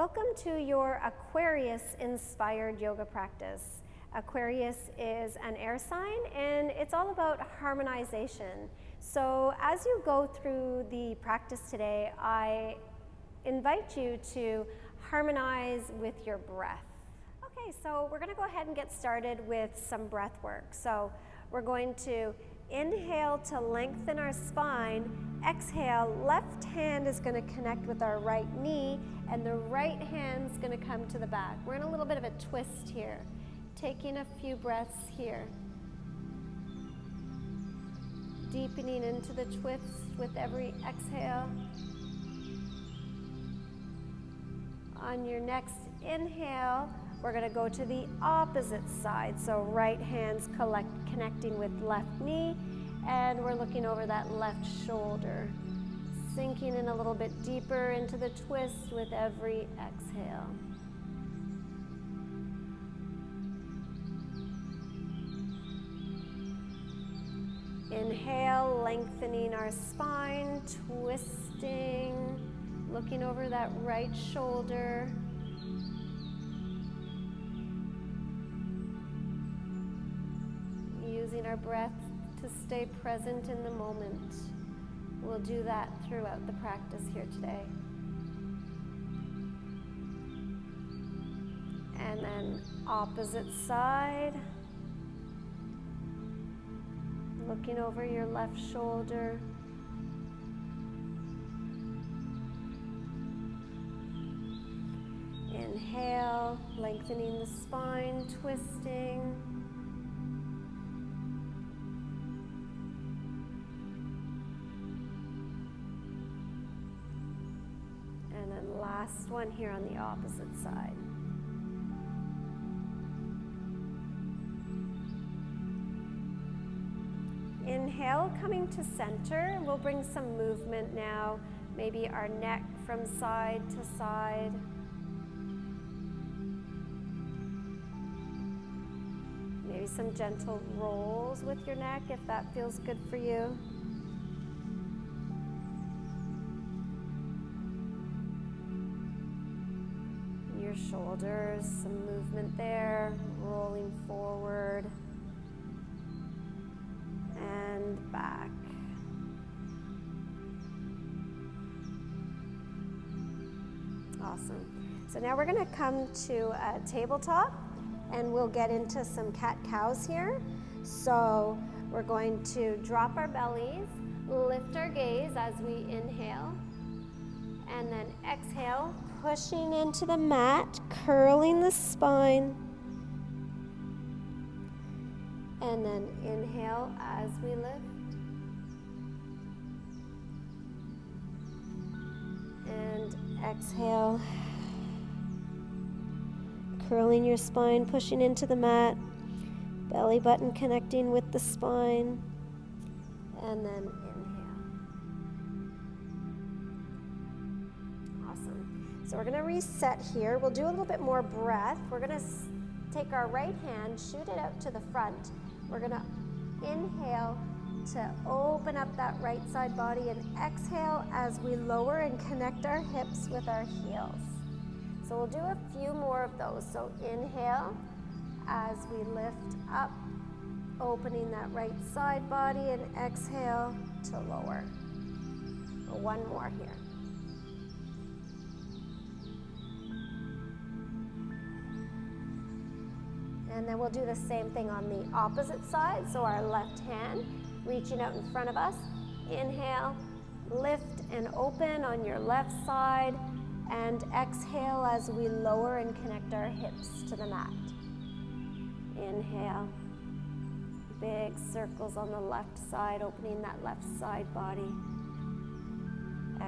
Welcome to your Aquarius inspired yoga practice. Aquarius is an air sign and it's all about harmonization. So as you go through the practice today, I invite you to harmonize with your breath. Okay, so we're going to go ahead and get started with some breath work. So we're going to inhale to lengthen our spine. Exhale, left hand is going to connect with our right knee and the right hand's going to come to the back. We're in a little bit of a twist here. Taking a few breaths here. Deepening into the twist with every exhale. On your next inhale, we're going to go to the opposite side. So right hand's connecting with left knee, and we're looking over that left shoulder. Sinking in a little bit deeper into the twist with every exhale. Inhale, lengthening our spine, twisting, looking over that right shoulder. Using our breath to stay present in the moment. We'll do that throughout the practice here today. And then opposite side. Looking over your left shoulder. Inhale, lengthening the spine, twisting. And then last one here on the opposite side. Inhale, coming to center. We'll bring some movement now. Maybe our neck from side to side. Maybe some gentle rolls with your neck if that feels good for you. Your shoulders, some movement there, rolling forward and back. Awesome. So now we're going to come to a tabletop and we'll get into some cat-cows here. So we're going to drop our bellies, lift our gaze as we inhale, and then exhale, pushing into the mat, curling the spine. And then inhale as we lift. And exhale. Curling your spine, pushing into the mat. Belly button connecting with the spine. And then inhale. Awesome. So we're going to reset here. We'll do a little bit more breath. We're going to take our right hand, shoot it out to the front. We're going to inhale to open up that right side body and exhale as we lower and connect our hips with our heels. So we'll do a few more of those. So inhale as we lift up, opening that right side body, and exhale to lower. One more here. And then we'll do the same thing on the opposite side. So our left hand reaching out in front of us. Inhale, lift and open on your left side. And exhale as we lower and connect our hips to the mat. Inhale. Big circles on the left side, opening that left side body.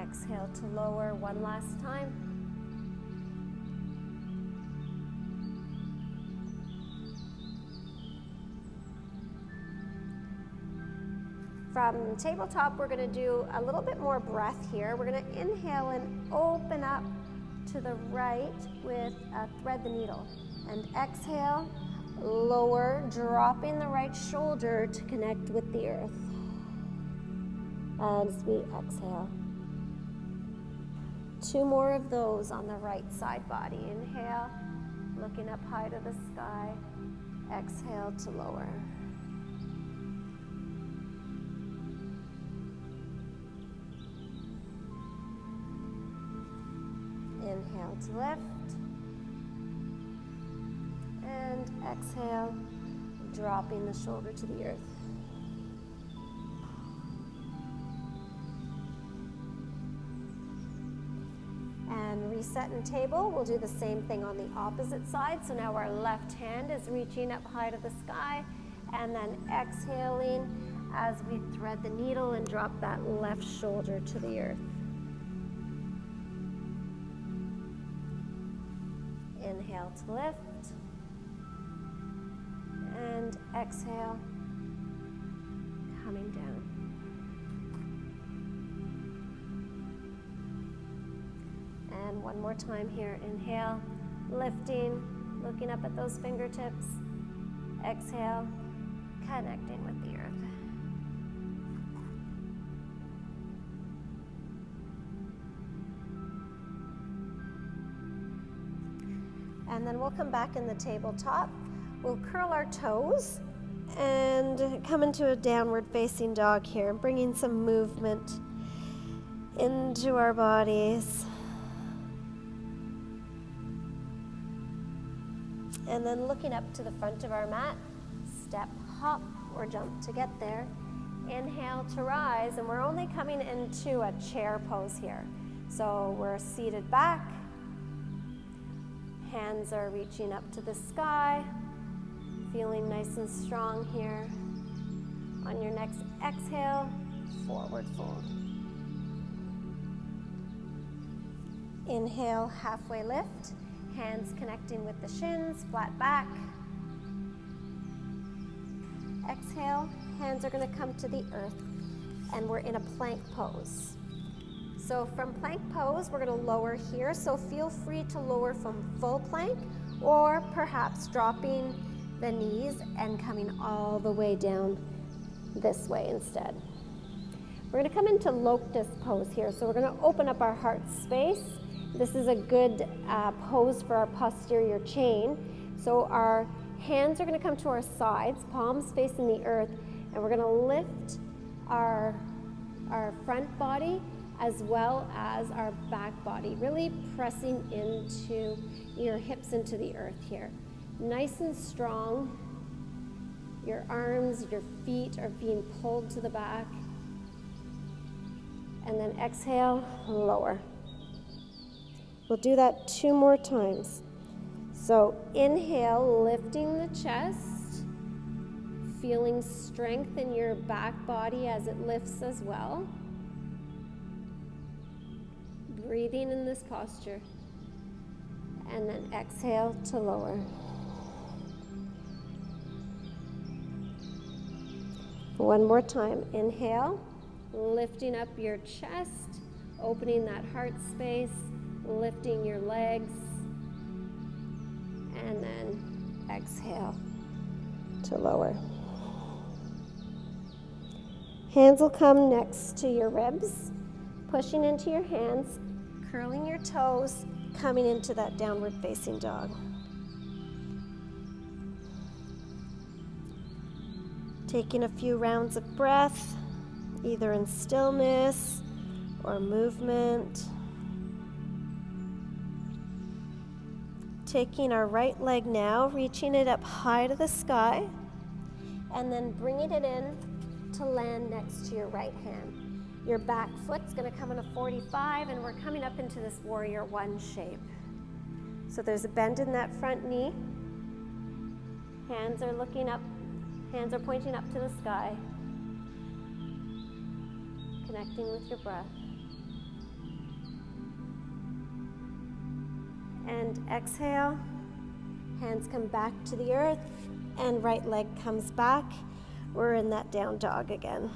Exhale to lower one last time. From tabletop, we're going to do a little bit more breath here. We're going to inhale and open up to the right with thread the needle. And exhale, lower, dropping the right shoulder to connect with the earth. As we exhale. 2 more of those on the right side body. Inhale, looking up high to the sky. Exhale to lower. Inhale to lift. And exhale, dropping the shoulder to the earth. And reset and table. We'll do the same thing on the opposite side. So now our left hand is reaching up high to the sky, and then exhaling as we thread the needle and drop that left shoulder to the earth. Inhale to lift, and exhale, coming down. And one more time here. Inhale, lifting, looking up at those fingertips. Exhale, connecting with the earth. And then we'll come back in the tabletop. We'll curl our toes and come into a downward facing dog here, bringing some movement into our bodies. And then looking up to the front of our mat, step, hop, or jump to get there. Inhale to rise, and we're only coming into a chair pose here. So we're seated back. Hands are reaching up to the sky, feeling nice and strong here. On your next exhale, forward fold. Inhale, halfway lift. Hands connecting with the shins, flat back. Exhale, hands are going to come to the earth, and we're in a plank pose. So from plank pose, we're going to lower here. So feel free to lower from full plank, or perhaps dropping the knees and coming all the way down this way instead. We're going to come into lotus pose here. So we're going to open up our heart space. This is a good pose for our posterior chain. So our hands are going to come to our sides, palms facing the earth, and we're going to lift our front body as well as our back body, really pressing into your hips into the earth here. Nice and strong. Your arms, your feet are being pulled to the back. And then exhale, lower. We'll do that 2 more times. So inhale, lifting the chest, feeling strength in your back body as it lifts as well. Breathing in this posture. And then exhale to lower. One more time. Inhale, lifting up your chest, opening that heart space, lifting your legs, and then exhale to lower. Hands will come next to your ribs, pushing into your hands, curling your toes, coming into that downward facing dog. Taking a few rounds of breath, either in stillness or movement. Taking our right leg now, reaching it up high to the sky, and then bringing it in to land next to your right hand. Your back foot's going to come in a 45, and we're coming up into this warrior 1 shape. So there's a bend in that front knee. Hands are looking up, hands are pointing up to the sky. Connecting with your breath. And exhale, hands come back to the earth, and right leg comes back. We're in that down dog again.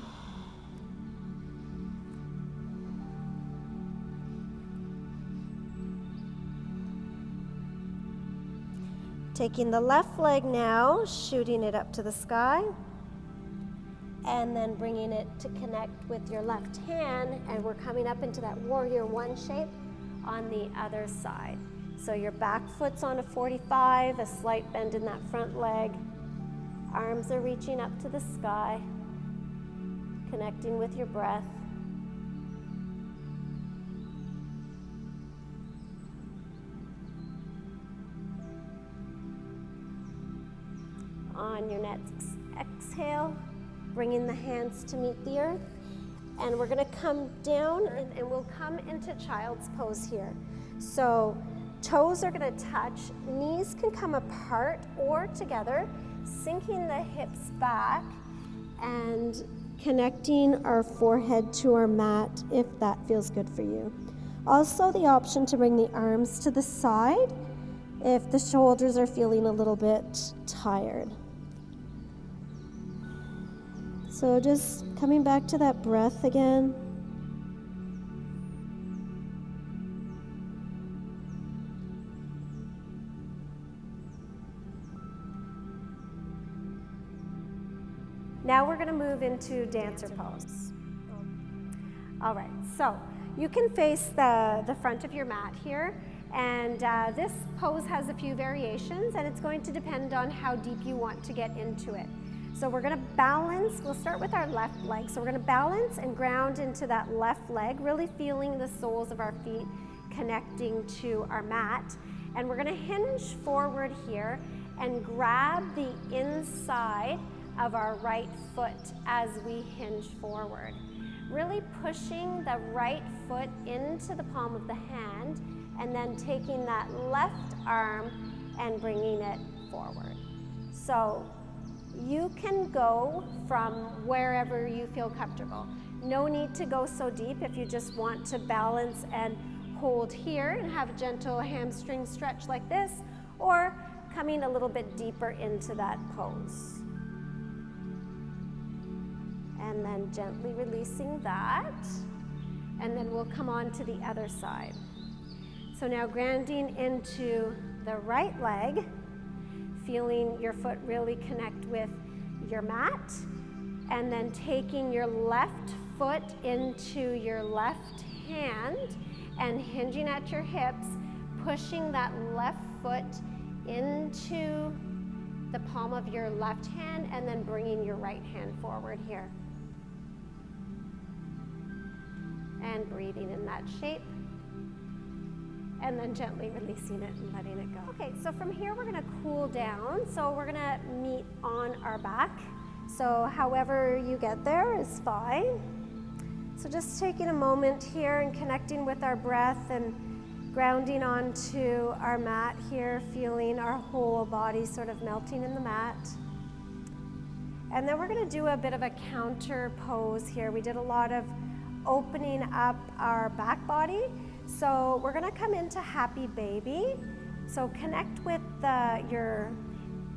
Taking the left leg now, shooting it up to the sky, and then bringing it to connect with your left hand, and we're coming up into that warrior 1 shape. on the other side. So your back foot's on a 45, a slight bend in that front leg. Arms are reaching up to the sky, connecting with your breath. On your next exhale, bringing the hands to meet the earth. And we're gonna come down and we'll come into child's pose here. So toes are gonna touch, knees can come apart or together, sinking the hips back and connecting our forehead to our mat if that feels good for you. Also the option to bring the arms to the side if the shoulders are feeling a little bit tired. So just coming back to that breath again. Now we're going to move into dancer pose. All right, so you can face the front of your mat here, and this pose has a few variations, and it's going to depend on how deep you want to get into it. So we're gonna balance, we'll start with our left leg. So we're gonna balance and ground into that left leg, really feeling the soles of our feet connecting to our mat. And we're gonna hinge forward here and grab the inside of our right foot as we hinge forward. Really pushing the right foot into the palm of the hand and then taking that left arm and bringing it forward. So you can go from wherever you feel comfortable. No need to go so deep if you just want to balance and hold here and have a gentle hamstring stretch like this, or coming a little bit deeper into that pose. And then gently releasing that, and then we'll come on to the other side. So now grounding into the right leg, feeling your foot really connect with your mat, and then taking your left foot into your left hand and hinging at your hips, pushing that left foot into the palm of your left hand and then bringing your right hand forward here. And breathing in that shape. And then gently releasing it and letting it go. Okay, so from here we're gonna cool down. So we're gonna meet on our back. So however you get there is fine. So just taking a moment here and connecting with our breath and grounding onto our mat here, feeling our whole body sort of melting in the mat. And then we're gonna do a bit of a counter pose here. We did a lot of opening up our back body. So we're gonna come into happy baby. So connect with your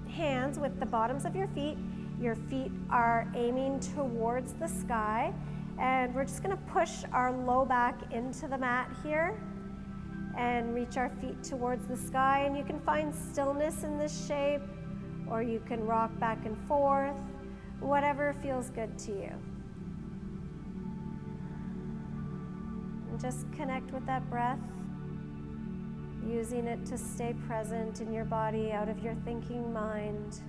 hands with the bottoms of your feet. Your feet are aiming towards the sky. And we're just gonna push our low back into the mat here and reach our feet towards the sky. And you can find stillness in this shape, or you can rock back and forth, whatever feels good to you. Just connect with that breath, using it to stay present in your body, out of your thinking mind.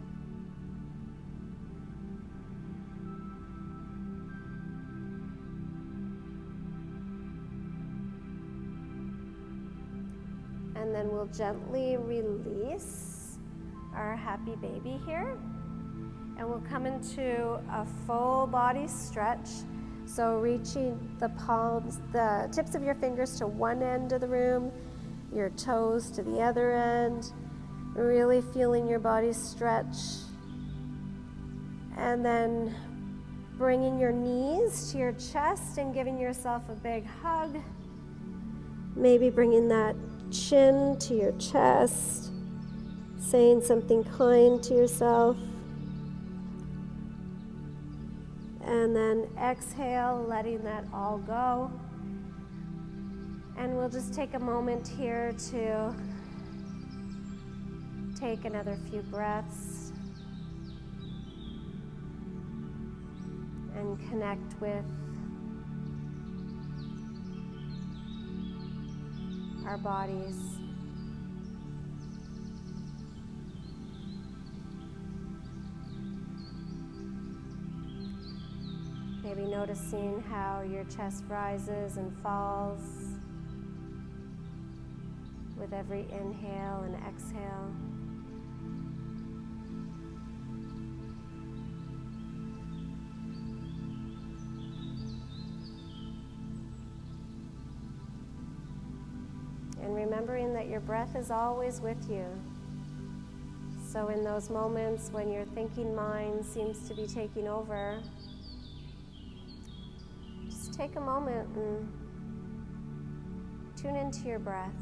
And then we'll gently release our happy baby here. And we'll come into a full body stretch. So reaching the palms, the tips of your fingers to one end of the room, your toes to the other end, really feeling your body stretch. And then bringing your knees to your chest and giving yourself a big hug. Maybe bringing that chin to your chest, saying something kind to yourself. And then exhale, letting that all go. And we'll just take a moment here to take another few breaths and connect with our bodies. Maybe noticing how your chest rises and falls with every inhale and exhale. And remembering that your breath is always with you. So in those moments when your thinking mind seems to be taking over, just take a moment and tune into your breath.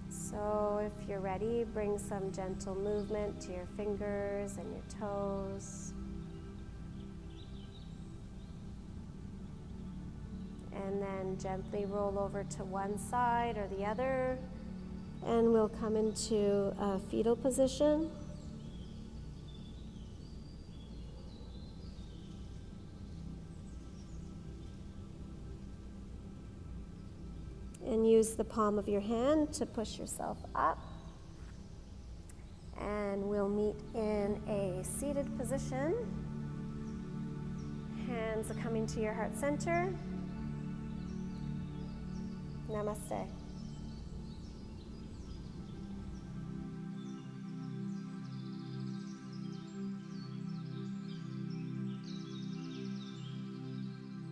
So if you're ready, bring some gentle movement to your fingers and your toes. And then gently roll over to one side or the other. And we'll come into a fetal position. And use the palm of your hand to push yourself up. And we'll meet in a seated position. Hands are coming to your heart center. Namaste.